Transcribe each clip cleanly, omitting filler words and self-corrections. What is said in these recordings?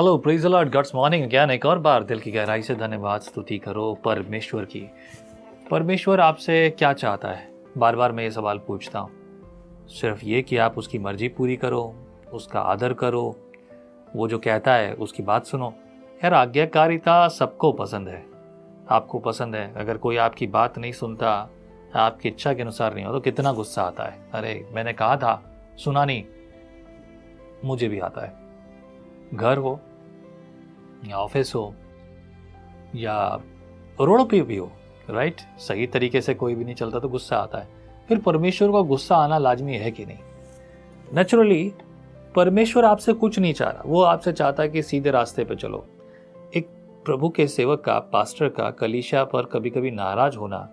Hello, praise the Lord, God's morning again. एक और बार दिल की गहराई से धन्यवाद स्तुति करो परमेश्वर की। परमेश्वर आपसे क्या चाहता है? बार बार मैं ये सवाल पूछता हूँ। सिर्फ ये कि आप उसकी मर्जी पूरी करो, उसका आदर करो, वो जो कहता है उसकी बात सुनो। यार, आज्ञाकारिता सबको पसंद है, आपको पसंद है। अगर कोई आपकी बात नहीं सुनता, आपकी इच्छा के अनुसार नहीं हो, तो कितना गुस्सा आता है। अरे मैंने कहा था, सुना नहीं। मुझे भी आता है। घर हो या ऑफिस हो या रोड पे भी हो, राइट? सही तरीके से कोई भी नहीं चलता तो गुस्सा आता है। फिर परमेश्वर का गुस्सा आना लाजमी है कि नहीं? नेचुरली परमेश्वर आपसे कुछ नहीं चाह रहा, वो आपसे चाहता है कि सीधे रास्ते पे चलो। एक प्रभु के सेवक का, पास्टर का कलीसिया पर कभी कभी नाराज होना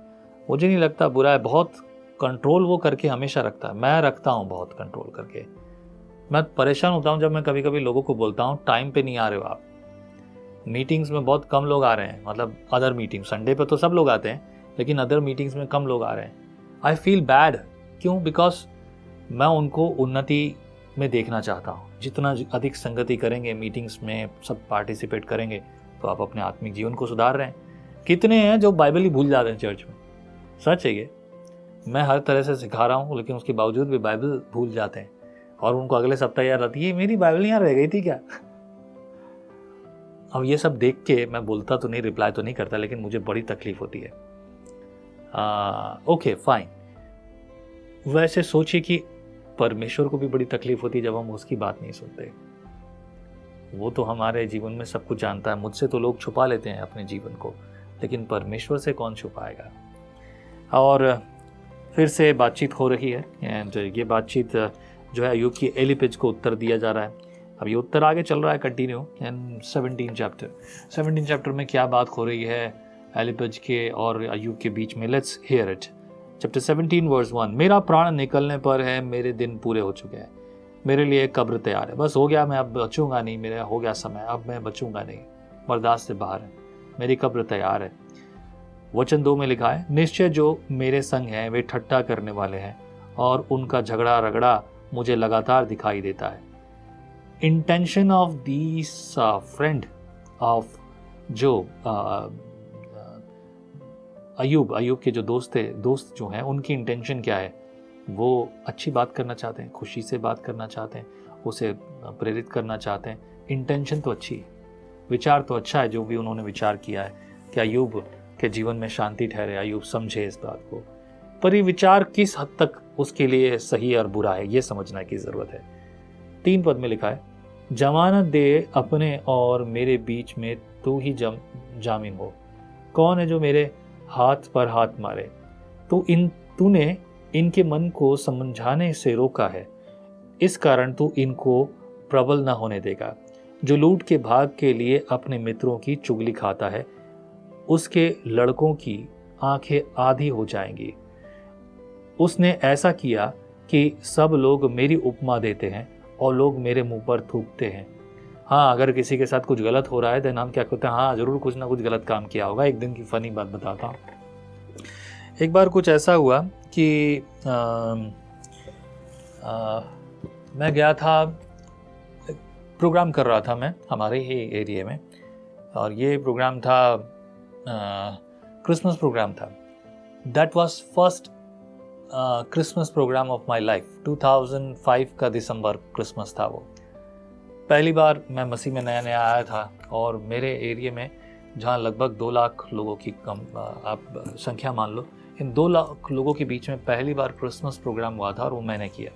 मुझे नहीं लगता बुरा है। बहुत कंट्रोल वो करके हमेशा रखता है। मैं रखता हूँ बहुत कंट्रोल करके। मैं परेशान होता हूँ जब मैं कभी कभी लोगों को बोलता हूँ टाइम पे नहीं आ रहे हो आप। मीटिंग्स में बहुत कम लोग आ रहे हैं, मतलब अदर मीटिंग, संडे पे तो सब लोग आते हैं, लेकिन अदर मीटिंग्स में कम लोग आ रहे हैं। I feel bad. क्यों? बिकॉज मैं उनको उन्नति में देखना चाहता हूँ। जितना अधिक संगति करेंगे, मीटिंग्स में सब पार्टिसिपेट करेंगे, तो आप अपने आत्मिक जीवन को सुधार रहे हैं। कितने हैं जो बाइबल ही भूल जाते हैं चर्च में? सच है ये। मैं हर तरह से सिखा रहा हूँ, लेकिन उसके बावजूद भी बाइबल भूल जाते हैं और उनको अगले सप्ताह याद आती है, मेरी बाइबल यहाँ रह गई थी क्या? अब ये सब देख के मैं बोलता तो नहीं, रिप्लाई तो नहीं करता, लेकिन मुझे बड़ी तकलीफ होती है। Okay fine. वैसे सोचिए कि परमेश्वर को भी बड़ी तकलीफ होती है जब हम उसकी बात नहीं सुनते। वो तो हमारे जीवन में सब कुछ जानता है। मुझसे तो लोग छुपा लेते हैं अपने जीवन को, लेकिन परमेश्वर से कौन छुपाएगा? और फिर से बातचीत हो रही है, एंड ये बातचीत जो है अय्यूब की एलिपेज को उत्तर दिया जा रहा है। अब ये उत्तर आगे चल रहा है कंटिन्यू इन 17 चैप्टर में क्या बात हो रही है एलिपेज के और अय्यूब के बीच में? Let's hear it. Chapter 17 verse 1। मेरा प्राण निकलने पर है, मेरे दिन पूरे हो चुके हैं, मेरे लिए कब्र तैयार है। बस हो गया, मैं अब बचूंगा नहीं, मेरा हो गया समय, अब मैं बचूंगा नहीं, बर्दाश्त से बाहर है, मेरी कब्र तैयार है। वचन 2 में लिखा है, निश्चय जो मेरे संग हैं वे ठट्ठा करने वाले हैं और उनका झगड़ा रगड़ा मुझे लगातार दिखाई देता है। Intention of this friend of जो अय्यूब के जो दोस्त जो हैं, उनकी इंटेंशन क्या है? वो अच्छी बात करना चाहते हैं, खुशी से बात करना चाहते हैं, उसे प्रेरित करना चाहते हैं। इंटेंशन तो अच्छी, विचार तो अच्छा है जो भी उन्होंने विचार किया है कि अय्यूब के जीवन में शांति ठहरे, अय्यूब समझे इस बात को। पर ये विचार किस हद तक उसके लिए सही और बुरा है, ये समझने की ज़रूरत है। 3 पद में लिखा है, जमानत दे अपने और मेरे बीच में तू ही जामीन हो। कौन है जो मेरे हाथ पर हाथ मारे? तूने इनके मन को समझाने से रोका है, इस कारण तू इनको प्रबल न होने देगा। जो लूट के भाग के लिए अपने मित्रों की चुगली खाता है, उसके लड़कों की आंखें आधी हो जाएंगी। उसने ऐसा किया कि सब लोग मेरी उपमा देते हैं और लोग मेरे मुंह पर थूकते हैं। हाँ, अगर किसी के साथ कुछ गलत हो रहा है तो हम क्या कहते हैं? हाँ, जरूर कुछ ना कुछ गलत काम किया होगा। एक दिन की फनी बात बताता हूँ। एक बार कुछ ऐसा हुआ कि मैं गया था, प्रोग्राम कर रहा था मैं हमारे ही एरिया में, और ये प्रोग्राम था क्रिसमस प्रोग्राम था। That was first Christmas programme of my life. 2005 का दिसंबर क्रिसमस था वो। पहली बार मैं मसीह में नया नया आया था, और मेरे एरिया में जहाँ लगभग 2 लाख लोगों की आप संख्या मान लो, इन 2 लाख लोगों के बीच में पहली बार क्रिसमस प्रोग्राम हुआ था, और वो मैंने किया।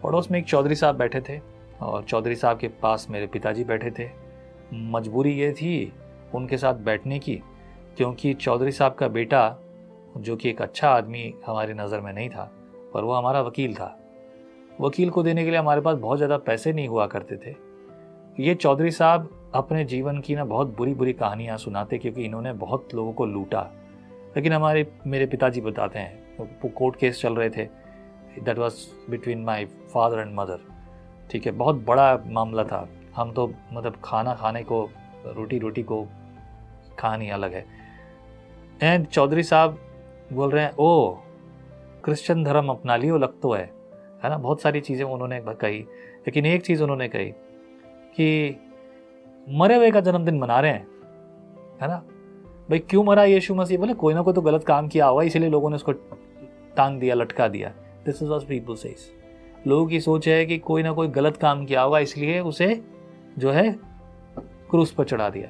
पड़ोस में एक चौधरी साहब बैठे थे, और चौधरी साहब के पास मेरे पिताजी बैठे थे। मजबूरी ये थी उनके साथ बैठने की, क्योंकि चौधरी साहब का बेटा, जो कि एक अच्छा आदमी हमारी नज़र में नहीं था, पर वो हमारा वकील था। वकील को देने के लिए हमारे पास बहुत ज़्यादा पैसे नहीं हुआ करते थे। ये चौधरी साहब अपने जीवन की ना बहुत बुरी बुरी कहानियाँ सुनाते, क्योंकि इन्होंने बहुत लोगों को लूटा। लेकिन मेरे पिताजी बताते हैं, कोर्ट केस चल रहे थे, that was between my father and mother. ठीक है, बहुत बड़ा मामला था। हम तो मतलब खाना खाने को, रोटी को कहानी अलग है। एंड चौधरी साहब बोल रहे हैं, ओ क्रिश्चियन धर्म अपना लियो लग तो है ना। बहुत सारी चीज़ें उन्होंने कही, लेकिन एक चीज़ उन्होंने कही कि मरे हुए का जन्मदिन मना रहे हैं, है ना। भाई क्यों मरा यीशु मसीह? बोले कोई ना कोई तो गलत काम किया होगा, इसीलिए लोगों ने उसको टांग दिया, लटका दिया। This is what people says. लोगों की सोच है कि कोई ना कोई गलत काम किया होगा, इसलिए उसे जो है क्रूस पर चढ़ा दिया।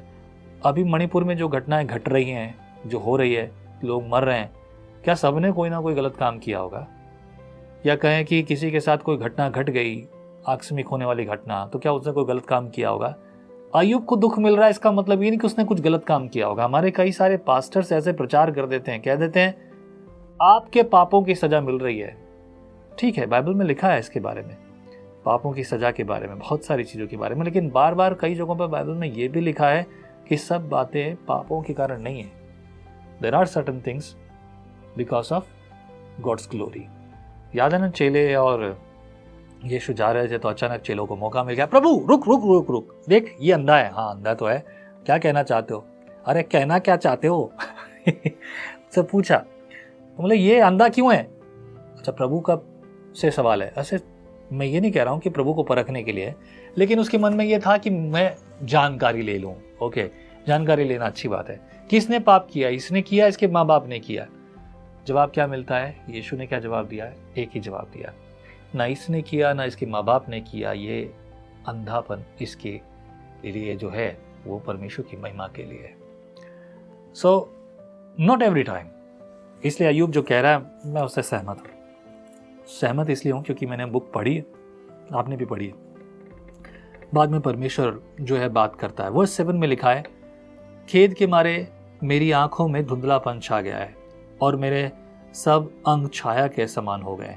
अभी मणिपुर में जो घटनाएं घट रही हैं, जो हो रही है, लोग मर रहे हैं, क्या सबने कोई ना कोई गलत काम किया होगा? या कहें कि किसी के साथ कोई घटना घट गई, आकस्मिक होने वाली घटना, तो क्या उसने कोई गलत काम किया होगा? अय्यूब को दुख मिल रहा है, इसका मतलब ये नहीं कि उसने कुछ गलत काम किया होगा। हमारे कई सारे पास्टर्स ऐसे प्रचार कर देते हैं, कह देते हैं आपके पापों की सजा मिल रही है। ठीक है, बाइबल में लिखा है इसके बारे में, पापों की सजा के बारे में, बहुत सारी चीज़ों के बारे में, लेकिन बार बार कई जगहों पर बाइबल में ये भी लिखा है कि सब बातें पापों के कारण नहीं है। There are certain things because of God's glory. याद है ना, चेले और यीशु जा रहे थे तो अचानक चेलों को मौका मिल गया, प्रभु रुक रुक रुक रुक, देख ये अंधा है। हाँ अंधा तो है, क्या कहना चाहते हो? अरे कहना क्या चाहते हो? उससे पूछा, बोले ये अंधा क्यों है? अच्छा, प्रभु का से सवाल है। ऐसे मैं ये नहीं कह रहा हूँ कि प्रभु को परखने के लिए, लेकिन उसके मन में ये था कि मैं जानकारी ले लूँ। ओके, जानकारी लेना अच्छी बात है। किसने पाप किया? इसने किया, इसके माँ बाप ने किया? जवाब क्या मिलता है? यीशु ने क्या जवाब दिया है? एक ही जवाब दिया, ना इसने किया ना इसके माँ बाप ने किया, ये अंधापन इसके लिए जो है वो परमेश्वर की महिमा के लिए है। So not every time. इसलिए अय्यूब जो कह रहा है मैं उससे सहमत हूँ। सहमत इसलिए हूँ क्योंकि मैंने बुक पढ़ी है, आपने भी पढ़ी है। बाद में परमेश्वर जो है बात करता है। वर्स 7 में लिखा है, खेद के मारे मेरी आंखों में धुंधलापन छा गया है और मेरे सब अंग छाया के समान हो गए।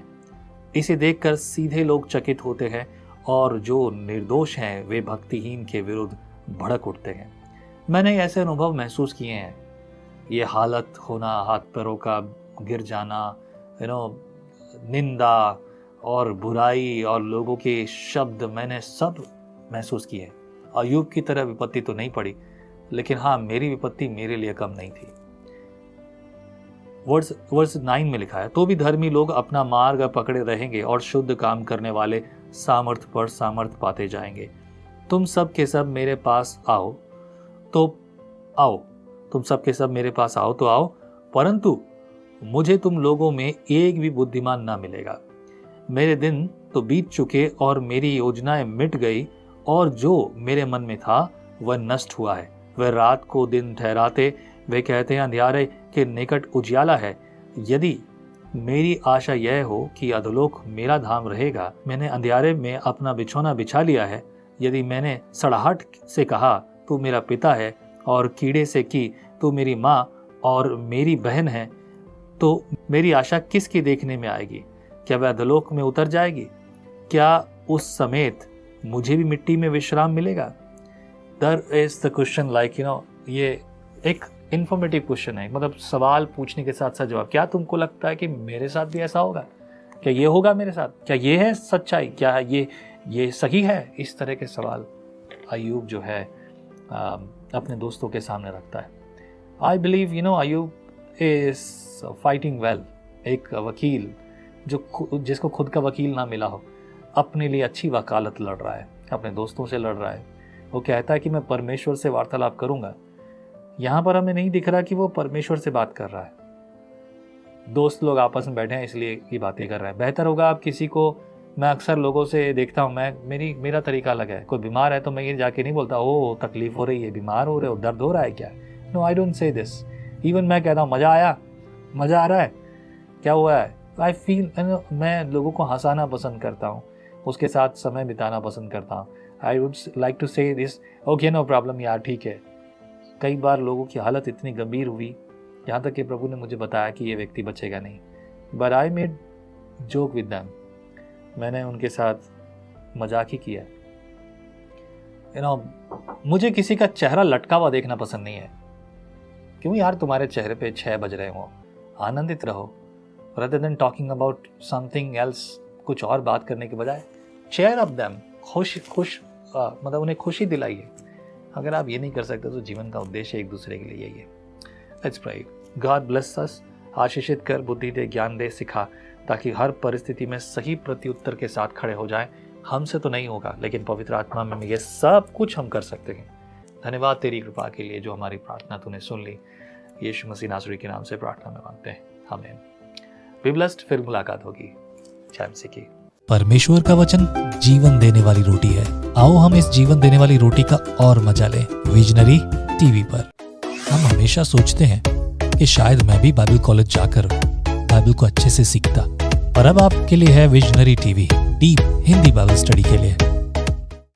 इसे देखकर सीधे लोग चकित होते हैं और जो निर्दोष हैं वे भक्तिहीन के विरुद्ध भड़क उठते हैं। मैंने ऐसे अनुभव महसूस किए हैं। ये हालत होना, हाथ पैरों का गिर जाना, निंदा और बुराई और लोगों के शब्द, मैंने सब महसूस किए। अय्यूब की तरह विपत्ति तो नहीं पड़ी, लेकिन हाँ, मेरी विपत्ति मेरे लिए कम नहीं थी। वर्स 9 में लिखा है, तो भी धर्मी लोग अपना मार्ग पकड़े रहेंगे और शुद्ध काम करने वाले सामर्थ पर सामर्थ पाते जाएंगे। तुम सब के सब मेरे पास आओ तो आओ, तुम सब के सब मेरे पास आओ तो आओ, परंतु मुझे तुम लोगों में एक भी बुद्धिमान ना मिलेगा। मेरे दिन तो बीत चुके और मेरी योजनाएं मिट गई और जो मेरे मन में था वह नष्ट हुआ है। वह रात को दिन ठहराते, वे कहते हैं अंधियारे के निकट उजियाला है। यदि मेरी आशा यह हो कि अधोलोक मेरा धाम रहेगा, मैंने अंधियारे में अपना बिछौना बिछा लिया है। यदि मैंने सड़ाहट से कहा तू मेरा पिता है और कीड़े से की तू मेरी माँ और मेरी बहन है, तो मेरी आशा किसकी देखने में आएगी? क्या वह अधोलोक में उतर जाएगी? क्या उस समेत मुझे भी मिट्टी में विश्राम मिलेगा? There is the question, like ये एक इन्फॉर्मेटिव क्वेश्चन है, मतलब सवाल पूछने के साथ साथ जवाब। क्या तुमको लगता है कि मेरे साथ भी ऐसा होगा? क्या ये होगा मेरे साथ? क्या ये है सच्चाई? क्या ये सही है? इस तरह के सवाल अय्यूब जो है अपने दोस्तों के सामने रखता है। I believe Ayyub is fighting well. एक वकील जिसको खुद का वकील ना मिला हो, अपने लिए अच्छी वकालत लड़ रहा है, अपने दोस्तों से लड़ रहा है। वो कहता है कि मैं परमेश्वर से वार्तालाप करूंगा। यहाँ पर हमें नहीं दिख रहा कि वो परमेश्वर से बात कर रहा है। दोस्त लोग आपस में बैठे हैं इसलिए ये बातें कर रहे हैं। बेहतर होगा आप किसी को, मैं अक्सर लोगों से देखता हूँ, मेरा तरीका अलग है। कोई बीमार है तो मैं ये जाके नहीं बोलता ओ तकलीफ हो रही है, बीमार हो रहे हो, दर्द हो रहा है क्या? No, I don't say this. Even मैं कहता हूँ मज़ा आया, मज़ा आ रहा है, क्या हुआ है? आई फील, मैं लोगों को हंसाना पसंद करता हूँ, उसके साथ समय बिताना पसंद करता हूँ। आई वुड लाइक टू से दिस, ओके नो प्रॉब्लम यार, ठीक है। कई बार लोगों की हालत इतनी गंभीर हुई, यहाँ तक कि प्रभु ने मुझे बताया कि ये व्यक्ति बचेगा नहीं, but I made joke with them. मैंने उनके साथ मजाक ही किया। मुझे किसी का चेहरा लटका हुआ देखना पसंद नहीं है। क्यों यार, तुम्हारे चेहरे पे 6 बज रहे हो, आनंदित रहो। rather than talking about something else, कुछ और बात करने के बजाय cheer up them, मतलब उन्हें खुशी दिलाइए। अगर आप ये नहीं कर सकते तो जीवन का उद्देश्य एक दूसरे के लिए यही है। Let's pray. God bless us. आशीषित कर, बुद्धि दे, ज्ञान दे, सिखा, ताकि हर परिस्थिति में सही प्रत्युत्तर के साथ खड़े हो जाएं। हमसे तो नहीं होगा, लेकिन पवित्र आत्मा में ये सब कुछ हम कर सकते हैं। धन्यवाद तेरी कृपा के लिए जो हमारी प्रार्थना तूने सुन ली। यीशु मसीह नासरी के नाम से प्रार्थना में मांगते हैं, आमीन। बी ब्लेस्ड, फिर मुलाकात होगी। जय मसीह की। परमेश्वर का वचन जीवन देने वाली रोटी है। आओ हम इस जीवन देने वाली रोटी का और मजा लें विजनरी टीवी पर। हम हमेशा सोचते हैं कि शायद मैं भी बाइबल कॉलेज जाकर बाइबल को अच्छे से सीखता, पर अब आपके लिए है visionary TV, deep Hindi Bible study के लिए।